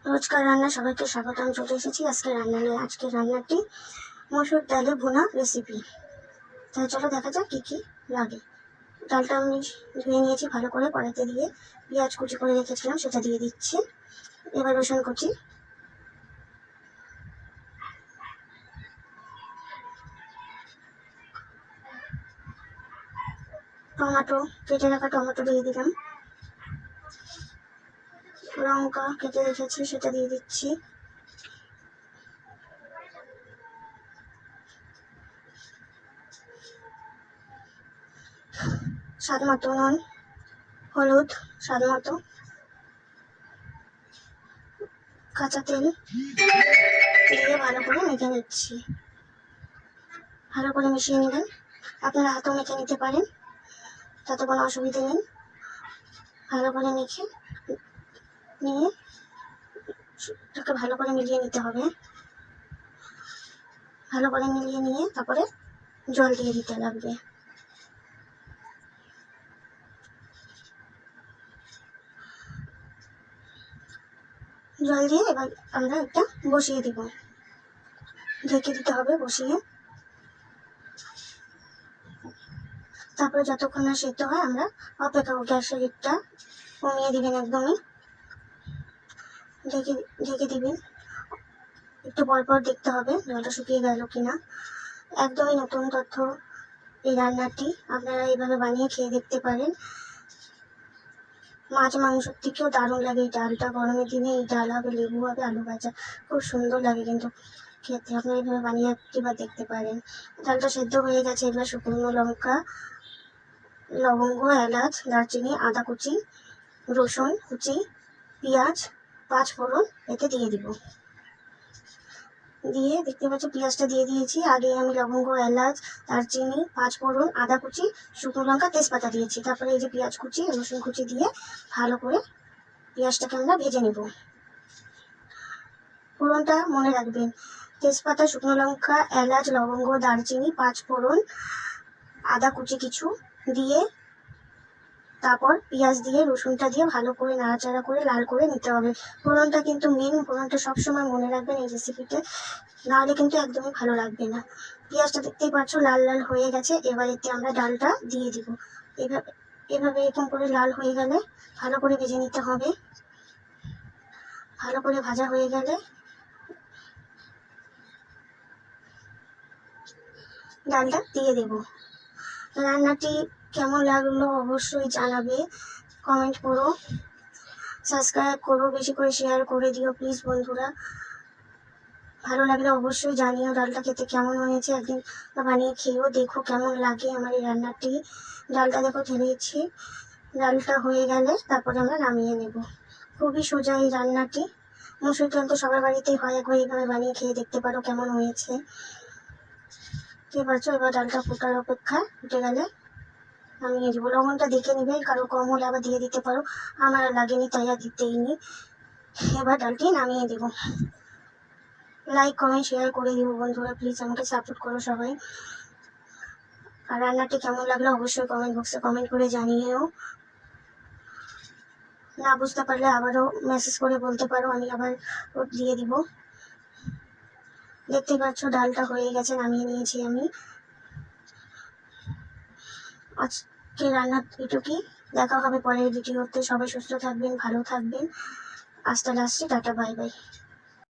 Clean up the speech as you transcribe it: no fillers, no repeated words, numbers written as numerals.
রোজকার রান্না সবাইকে স্বাগত। আমি চলে এসেছি আজকে রান্না নিয়ে। আজকের রান্নাটি মসুর ডালে ভুনা রেসিপি। তাহলে চলো দেখা যাক কী কী লাগে। ডালটা আমি ধুয়ে নিয়েছি ভালো করে, কড়াইতে দিয়ে পেঁয়াজ কুচি করে রেখেছিলাম সেটা দিয়ে দিচ্ছি। এবার রসুন কুচি, টমেটো, কেটে রাখা টমেটো দিয়ে দিলাম, লঙ্কা কেটে রেখেছি সেটা দিয়ে দিচ্ছি, স্বাদ মতো নুন, হলুদ স্বাদ মতো, কাঁচা তেল দিয়ে ভালো করে মেখে নিচ্ছি। ভালো করে মিশিয়ে নেবেন। আপনারা হাতেও মেখে নিতে পারেন, তাতে কোনো অসুবিধা নেই। ভালো করে মেখে নিয়ে এটাকে ভালো করে মিলিয়ে নিতে হবে। ভালো করে মিলিয়ে নিয়ে তারপরে জল দিয়ে দিতে লাগবে। জল দিয়ে এবার আমরা একটা বসিয়ে দিব, ঢেকে দিতে হবে বসিয়ে। তারপরে যতক্ষণ না সেদ্ধ হয় আমরা অপেক্ষা করব। গ্যাসের হিটটা কমিয়ে দিবেন একদমই, ঢেকে ঢেকে দিবেন। একটু পরপর দেখতে হবে জলটা শুকিয়ে গেল কিনা। একদমই নতুন তথ্য এই রান্নাটি, আপনারা এইভাবে বানিয়ে খেয়ে দেখতে পারেন। মাছ মাংসের থেকেও দারুণ লাগে এই ডালটা। গরমের দিনে এই ডাল হবে, লেবু হবে, আলু ভাজা, খুব সুন্দর লাগে কিন্তু খেতে। আপনারা এইভাবে বানিয়ে একবার দেখতে পারেন। ডালটা সেদ্ধ হয়ে গেছে। এবার শুকনো লঙ্কা, লবঙ্গ, এলাচ, দারচিনি, আদা কুচি, রসুন কুচি, পেঁয়াজ, পাঁচ ফোড়ন এতে দিয়ে দিব। দিয়ে দেখতে পাচ্ছি পেঁয়াজটা দিয়ে দিয়েছি। আগে আমি লবঙ্গ, এলাচ, দারচিনি, পাঁচ ফোড়ন, আদা কুচি, শুকনো লঙ্কা, তেজপাতা দিয়েছি। তারপরে এই যে পেঁয়াজ কুচি, রসুন কুচি দিয়ে ভালো করে পেঁয়াজটাকে আমরা ভেজে নেব। ফোড়নটা মনে রাখবেন, তেজপাতা, শুকনো লঙ্কা, এলাচ, লবঙ্গ, দারচিনি, পাঁচ ফোড়ন, আদা কুচি কিছু দিয়ে তারপর পেঁয়াজ দিয়ে রসুনটা দিয়ে ভালো করে নাড়াচাড়া করে লাল করে নিতে হবে। ফোড়নটা কিন্তু মেন, ফোড়নটা সবসময় মনে রাখবেন এই রেসিপিতে, নাহলে কিন্তু একদমই ভালো লাগবে না। পেঁয়াজটা দেখতেই পাচ্ছ লাল লাল হয়ে গেছে। এবার এতে আমরা ডালটা দিয়ে দিব। এভাবে এভাবে এরকম করে লাল হয়ে গেলে ভালো করে ভেজে নিতে হবে। ভালো করে ভাজা হয়ে গেলে ডালটা দিয়ে দেব। রান্নাটি কেমন লাগলো অবশ্যই জানাবে, কমেন্ট করো, সাবস্ক্রাইব করো, বেশি করে শেয়ার করে দিও প্লিজ বন্ধুরা। ভালো লাগলে অবশ্যই জানিও ডালটা খেতে কেমন হয়েছে। একদিন বানিয়ে খেয়েও দেখো কেমন লাগে আমার এই রান্নাটি। ডালটা দেখো ঢেলেছি, ডালটা হয়ে গেলে তারপরে আমরা নামিয়ে নেব। খুবই সোজা এই রান্নাটি। মসুর ডাল তো সবার বাড়িতেই হয়, একবার এইভাবে বানিয়ে খেয়ে দেখতে পারো কেমন হয়েছে। ঠিক আছে, এবার ডালটা ফোটার অপেক্ষা, ফুটে গেলে নামিয়ে দেবো। লবণটা দেখে নিবে, কারো কম হলে আবার দিয়ে দিতে পারো, আমার লাগেনি তাই আর দিতেই নি। এবার ডালটি নামিয়ে দেবো। লাইক কমেন্ট শেয়ার করে দিব বন্ধুরা, প্লিজ আমাকে সাপোর্ট করো সবাই। আর রান্নাটি কেমন লাগলো অবশ্যই কমেন্ট বক্সে কমেন্ট করে জানিয়েও। না বুঝতে পারলে আবারও মেসেজ করে বলতে পারো, আমি আবার দিয়ে দিব। দেখতে পাচ্ছ ডালটা হয়ে গেছে, নামিয়ে নিয়েছি আমি। আজকে রান্না এটুকুই, দেখা হবে পরের ভিডিওতে। সবাই সুস্থ থাকবেন, ভালো থাকবেন। আজ তাহলে আসছি, টাটা, বাই বাই।